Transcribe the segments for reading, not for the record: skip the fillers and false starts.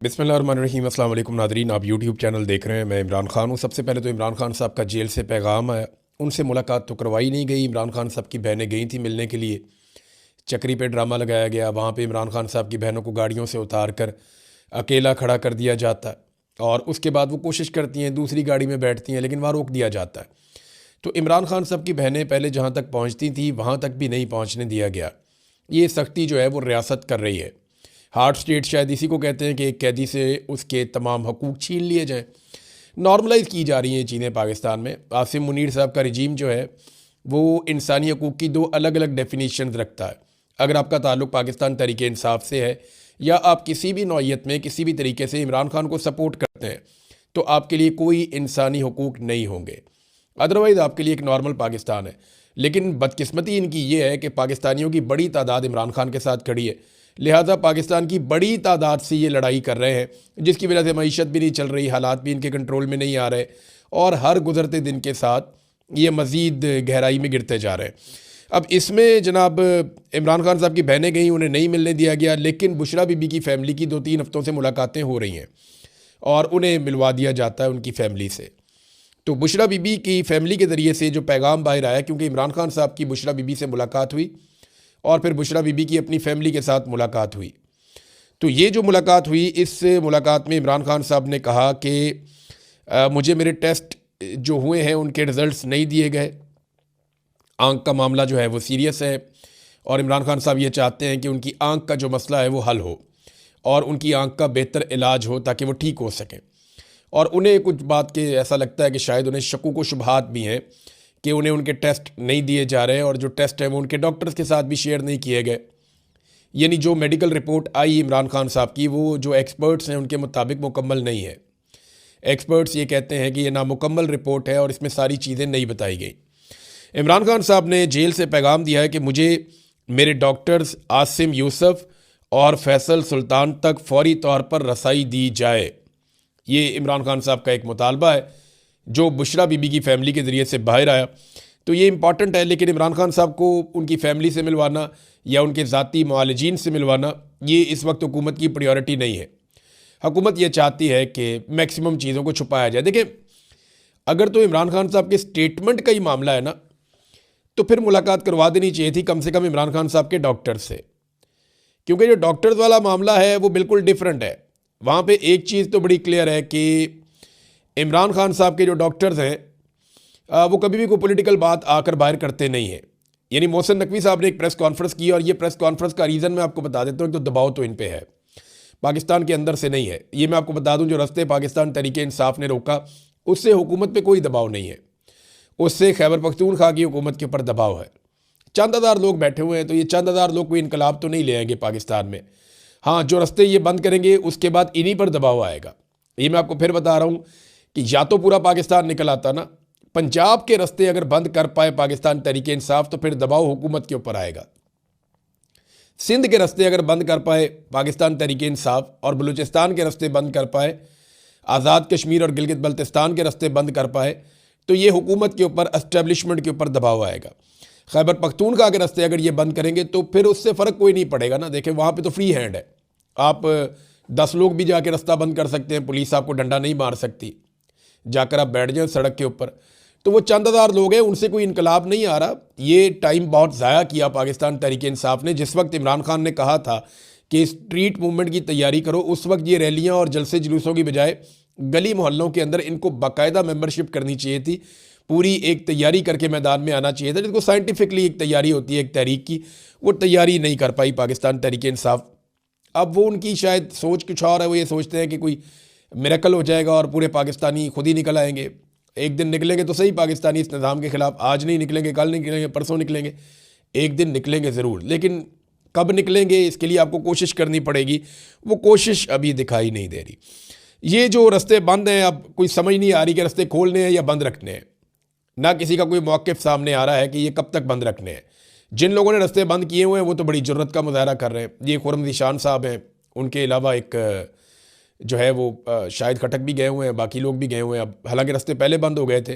बिस्मिल्लाहिर्रहमानिर्रहीम। अस्सलाम वालेकुम नादरीन, आप यूट्यूब चैनल देख रहे हैं। मैं इमरान खान हूँ। सबसे पहले तो इमरान खान साहब का जेल से पैगाम है, उनसे मुलाकात तो करवाई नहीं गई। इमरान खान साहब की बहनें गई थी मिलने के लिए, चक्री पे ड्रामा लगाया गया। वहाँ पे इमरान खान साहब की बहनों को गाड़ियों से उतार कर अकेला खड़ा कर दिया जाता है और उसके बाद वो कोशिश करती हैं, दूसरी गाड़ी में बैठती हैं, लेकिन वहाँ रोक दिया जाता है। तो इमरान खान साहब की बहनें पहले जहाँ तक पहुँचती थी वहाँ तक भी नहीं पहुँचने दिया गया। ये सख्ती जो है वो रियासत कर रही है। हार्ड स्टेट शायद इसी को कहते हैं कि एक कैदी से उसके तमाम हकूक़ छीन लिए जाएँ। नॉर्मलाइज़ की जा रही हैं चीज़ें पाकिस्तान में। आसिम मुनीर साहब का रिजीम जो है वो इंसानी हकूक़ की दो अलग अलग डेफिनेशन रखता है। अगर आपका ताल्लुक़ पाकिस्तान तहरीक इंसाफ से है या आप किसी भी नौइयत में किसी भी तरीके से इमरान खान को सपोर्ट करते हैं तो आपके लिए कोई इंसानी हकूक़ नहीं होंगे। अदरवाइज़ आपके लिए एक नॉर्मल पाकिस्तान है। लेकिन बदकिस्मती इनकी ये है कि पाकिस्तानियों की बड़ी तादाद इमरान खान के साथ खड़ी है, लिहाजा पाकिस्तान की बड़ी तादाद से ये लड़ाई कर रहे हैं, जिसकी वजह से मईशत भी नहीं चल रही, हालात भी इनके कंट्रोल में नहीं आ रहे और हर गुजरते दिन के साथ ये मज़ीद गहराई में गिरते जा रहे हैं। अब इसमें जनाब इमरान खान साहब की बहनें गई, उन्हें नहीं मिलने दिया गया, लेकिन बुशरा बीबी की फ़ैमिली की 2-3 हफ़्तों से मुलाकातें हो रही हैं और उन्हें मिलवा दिया जाता है उनकी फ़ैमिली से। तो बुशरा बीबी की फ़ैमिली के ज़रिए से जो पैगाम बाहर आया, क्योंकि इमरान खान साहब की बुशरा बीबी से मुलाकात हुई और फिर बुशरा बीबी की अपनी फ़ैमिली के साथ मुलाकात हुई। तो ये जो मुलाकात हुई, इस मुलाकात में इमरान खान साहब ने कहा कि मुझे मेरे टेस्ट जो हुए हैं उनके रिज़ल्ट्स नहीं दिए गए, आँख का मामला जो है वो सीरियस है और इमरान खान साहब ये चाहते हैं कि उनकी आँख का जो मसला है वो हल हो और उनकी आँख का बेहतर इलाज हो ताकि वो ठीक हो सकें। और उन्हें कुछ बात के ऐसा लगता है कि शायद उन्हें शक्कुक व शुबहात भी हैं कि उन्हें उनके टेस्ट नहीं दिए जा रहे और जो टेस्ट हैं वो उनके डॉक्टर्स के साथ भी शेयर नहीं किए गए। यानी जो मेडिकल रिपोर्ट आई इमरान खान साहब की, वो जो एक्सपर्ट्स हैं उनके मुताबिक मुकम्मल नहीं है। एक्सपर्ट्स ये कहते हैं कि ये नामुकम्मल रिपोर्ट है और इसमें सारी चीज़ें नहीं बताई गई। इमरान खान साहब ने जेल से पैगाम दिया है कि मुझे मेरे डॉक्टर्स आसिम यूसुफ और फैसल सुल्तान तक फौरी तौर पर रसाई दी जाए। ये इमरान खान साहब का एक मुतालबा है जो बुशरा बीबी की फ़ैमिली के ज़रिए से बाहर आया। तो ये इंपॉर्टेंट है, लेकिन इमरान खान साहब को उनकी फ़ैमिली से मिलवाना या उनके ज़ाती मुआलिजीन से मिलवाना ये इस वक्त हुकूमत की प्रायोरिटी नहीं है। हुकूमत ये चाहती है कि मैक्सिमम चीज़ों को छुपाया जाए। देखिए, अगर तो इमरान खान साहब के स्टेटमेंट का ही मामला है ना, तो फिर मुलाकात करवा देनी चाहिए थी कम से कम इमरान खान साहब के डॉक्टर से, क्योंकि जो डॉक्टर्स वाला मामला है वो बिल्कुल डिफरेंट है। वहाँ पे एक चीज़ तो बड़ी क्लियर है कि इमरान खान साहब के जो डॉक्टर्स हैं वो कभी भी कोई पॉलिटिकल बात आकर बाहर करते नहीं हैं। यानी मोहसिन नकवी साहब ने एक प्रेस कॉन्फ्रेंस की और ये प्रेस कॉन्फ्रेंस का रीज़न मैं आपको बता देता हूँ। तो दबाव तो इन पे है, पाकिस्तान के अंदर से नहीं है। ये मैं आपको बता दूँ, जो रास्ते पाकिस्तान तहरीक इंसाफ ने रोका उससे हुकूमत पे कोई दबाव नहीं है, उससे खैबर पख्तूनख्वा की हुकूमत के ऊपर दबाव है। चंद हज़ार लोग बैठे हुए हैं, तो ये चंद हज़ार लोग कोई इनकलाब तो नहीं ले आएंगे पाकिस्तान में। हाँ, जो रास्ते ये बंद करेंगे उसके बाद इन्हीं पर दबाव आएगा। ये मैं आपको फिर बता रहा हूँ कि या तो पूरा पाकिस्तान निकल आता ना, पंजाब के रास्ते अगर बंद कर पाए पाकिस्तान तहरीक इंसाफ तो फिर दबाव हुकूमत के ऊपर आएगा। सिंध के रास्ते अगर बंद कर पाए पाकिस्तान तहरीक इंसाफ और बलूचिस्तान के रास्ते बंद कर पाए, आज़ाद कश्मीर और गिलगित बल्तिस्तान के रास्ते बंद कर पाए, तो ये हुकूमत के ऊपर, एस्टेब्लिशमेंट के ऊपर दबाव आएगा। खैबर पख्तूनख्वा के रास्ते अगर ये बंद करेंगे तो फिर उससे फ़र्क कोई नहीं पड़ेगा ना। देखें, वहाँ पे तो फ्री हैंड है, आप 10 लोग भी जाके रास्ता बंद कर सकते हैं, पुलिस आपको डंडा नहीं मार सकती। जाकर आप बैठ जाएं सड़क के ऊपर। तो वो चंद हज़ार लोग हैं, उनसे कोई इनकलाब नहीं आ रहा। ये टाइम बहुत ज़ाया किया पाकिस्तान तहरीक इंसाफ ने। जिस वक्त इमरान खान ने कहा था कि स्ट्रीट मूवमेंट की तैयारी करो, उस वक्त ये रैलियाँ और जलसे जुलूसों की बजाय गली मोहल्लों के अंदर इनको बाकायदा मेंबरशिप करनी चाहिए थी, पूरी एक तैयारी करके मैदान में आना चाहिए था, जिसको साइंटिफिकली एक तैयारी होती है एक तहरीक की। वो तैयारी नहीं कर पाई पाकिस्तान तहरीक इंसाफ। अब वो उनकी शायद सोच कुछ और है, वो ये सोचते हैं कि कोई मिरेकल हो जाएगा और पूरे पाकिस्तानी खुद ही निकल आएंगे। एक दिन निकलेंगे तो सही पाकिस्तानी इस निज़ाम के ख़िलाफ़, आज नहीं निकलेंगे, कल नहीं निकलेंगे, परसों निकलेंगे, एक दिन निकलेंगे ज़रूर। लेकिन कब निकलेंगे इसके लिए आपको कोशिश करनी पड़ेगी, वो कोशिश अभी दिखाई नहीं दे रही। ये जो रास्ते बंद हैं, अब कोई समझ नहीं आ रही कि रास्ते खोलने हैं या बंद रखने हैं। ना किसी का कोई मौक़िफ़ सामने आ रहा है कि ये कब तक बंद रखने हैं। जिन लोगों ने रास्ते बंद किए हुए हैं वो तो बड़ी जुर्रत का मुज़ाहरा कर रहे हैं। ये खुर्रम ज़ीशान साहब हैं, उनके अलावा एक जो है वो शाहिद खटक भी गए हुए हैं, बाकी लोग भी गए हुए हैं। अब हालांकि रास्ते पहले बंद हो गए थे,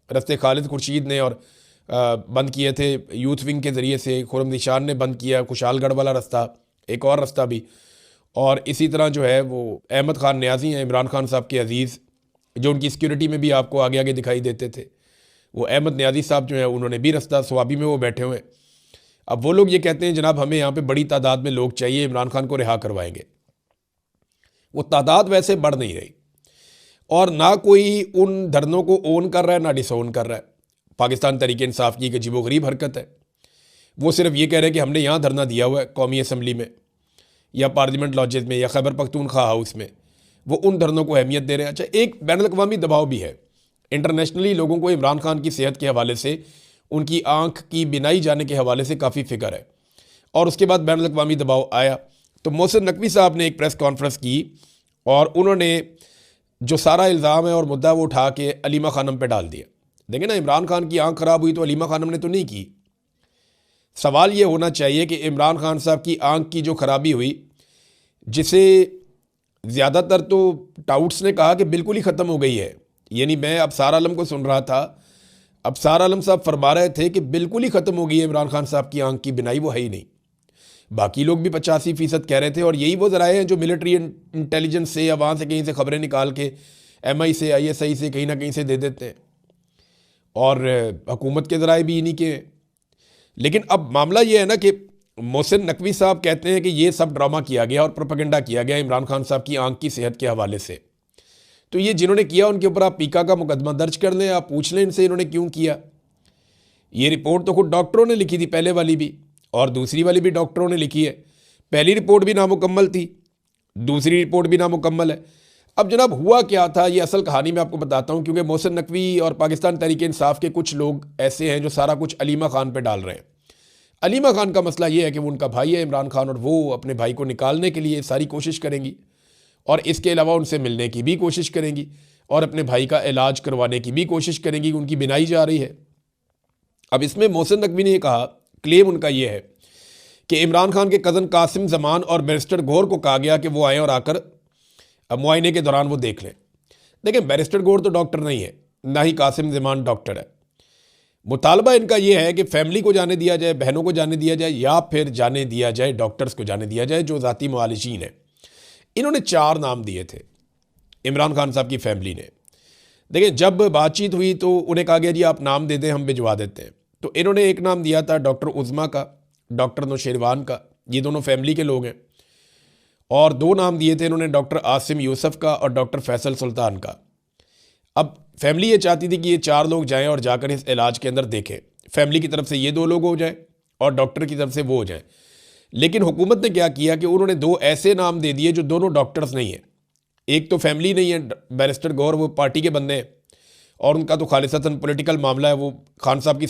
रास्ते खालिद खुर्शीद ने और बंद किए थे यूथ विंग के ज़रिए से, खुर्रम ज़ीशान ने बंद किया, खुशालगढ़ वाला रास्ता, एक और रास्ता भी। और इसी तरह जो है वो अहमद ख़ान न्याज़ी हैं, इमरान खान साहब के अजीज़, जो उनकी सिक्योरिटी में भी आपको आगे आगे दिखाई देते थे। वो अहमद न्याज़ी साहब जो है उन्होंने भी रास्ता स्वाबी में वो बैठे हुए हैं। अब वो लोग ये कहते हैं जनाब हमें यहाँ पे बड़ी तादाद में लोग चाहिए, इमरान खान को रिहा करवाएंगे। वो तादाद वैसे बढ़ नहीं रही और ना कोई उन धरनों को ओन कर रहा है ना डिसोन कर रहा है। पाकिस्तान तहरीक इंसाफ की एक अजीबोगरीब हरकत है। वो सिर्फ ये कह रहे हैं कि हमने यहाँ धरना दिया हुआ है कौमी असम्बली में या पार्लियामेंट लॉजेस में या खैबर पख्तूनख्वा हाउस में, वो उन धरनों को अहमियत दे रहे हैं। अच्छा, एक बैनुल-अक़वामी दबाव भी है। इंटरनेशनली लोगों को इमरान खान की सेहत के हवाले से, उनकी आँख की बिनाई जाने के हवाले से काफ़ी फ़िक्र है। और उसके बाद बैनुल-अक़वामी दबाव आया तो मोहसिन नकवी साहब ने एक प्रेस कॉन्फ्रेंस की और उन्होंने जो सारा इल्ज़ाम है और मुद्दा वो उठा के अलीमा खानम पे डाल दिया। देखें ना, इमरान खान की आँख ख़राब हुई तो अलीमा खानम ने तो नहीं की। सवाल ये होना चाहिए कि इमरान खान साहब की आँख की जो ख़राबी हुई, जिसे ज़्यादातर तो टाउट्स ने कहा कि बिल्कुल ही ख़त्म हो गई है, यानी मैं अबसार आलम को सुन रहा था, अबसार आलम साहब फरमा रहे थे कि बिल्कुल ही ख़त्म हो गई है इमरान खान साहब की आँख की बिनाई, वो है ही नहीं। बाकी लोग भी 85% कह रहे थे और यही वो ज़राए हैं जो मिलिट्री इंटेलिजेंस से या वहाँ से कहीं से खबरें निकाल के MI से ISI से कहीं ना कहीं से दे देते हैं और हुकूमत के ज़राए भी इन्हीं के हैं। लेकिन अब मामला ये है ना कि मोहसिन नकवी साहब कहते हैं कि ये सब ड्रामा किया गया और प्रोपेगेंडा किया गया इमरान खान साहब की आँख की सेहत के हवाले से। तो ये जिन्होंने किया उनके ऊपर आप पीका का मुकदमा दर्ज कर लें, आप पूछ लें इनसे इन्होंने क्यों किया। ये रिपोर्ट तो खुद डॉक्टरों ने लिखी थी, पहले वाली भी और दूसरी वाली भी डॉक्टरों ने लिखी है। पहली रिपोर्ट भी नामुकम्मल थी, दूसरी रिपोर्ट भी नामुकम्मल है। अब जनाब हुआ क्या था, ये असल कहानी मैं आपको बताता हूँ, क्योंकि मोहसिन नकवी और पाकिस्तान तहरीक इंसाफ के कुछ लोग ऐसे हैं जो सारा कुछ अलीमा खान पे डाल रहे हैं। अलीमा खान का मसला ये है कि वो उनका भाई है इमरान खान और वो अपने भाई को निकालने के लिए सारी कोशिश करेंगी और इसके अलावा उनसे मिलने की भी कोशिश करेंगी और अपने भाई का इलाज करवाने की भी कोशिश करेंगी। उनकी बिनाई जा रही है। अब इसमें मोहसिन नकवी ने कहा, क्लेम उनका ये है कि इमरान खान के कज़न कासिम जमान और बैरिस्टर गौर को कहा गया कि वो आएँ और आकर मुआयने के दौरान वो देख लें। देखें, बैरिस्टर गौर तो डॉक्टर नहीं है, ना ही कासिम जमान डॉक्टर है। मुतालबा इनका ये है कि फैमिली को जाने दिया जाए, बहनों को जाने दिया जाए या फिर जाने दिया जाए डॉक्टर्स को जाने दिया जाए जो ज़ाती मुआलिजीन है। इन्होंने 4 नाम दिए थे इमरान खान साहब की फैमिली ने। देखिए, जब बातचीत हुई तो उन्हें कहा गया जी आप नाम दे दें, हम भिजवा देते हैं। तो इन्होंने एक नाम दिया था डॉक्टर उज़मा का, डॉक्टर नौशेरवान का, ये दोनों फैमिली के लोग हैं। और 2 नाम दिए थे इन्होंने डॉक्टर आसिम यूसुफ का और डॉक्टर फैसल सुल्तान का। अब फैमिली ये चाहती थी कि ये 4 लोग जाएं और जाकर इस इलाज के अंदर देखें। फैमिली की तरफ से ये 2 लोग हो जाएं और डॉक्टर की तरफ से वो हो जाएं। लेकिन हुकूमत ने क्या किया कि उन्होंने 2 ऐसे नाम दे दिए जो दोनों डॉक्टर्स नहीं हैं। एक तो फैमिली नहीं है, बैरिस्टर गौर वो पार्टी के बंदे हैं और उनका तो खालिसतन पॉलिटिकल मामला है, वो खान साहब की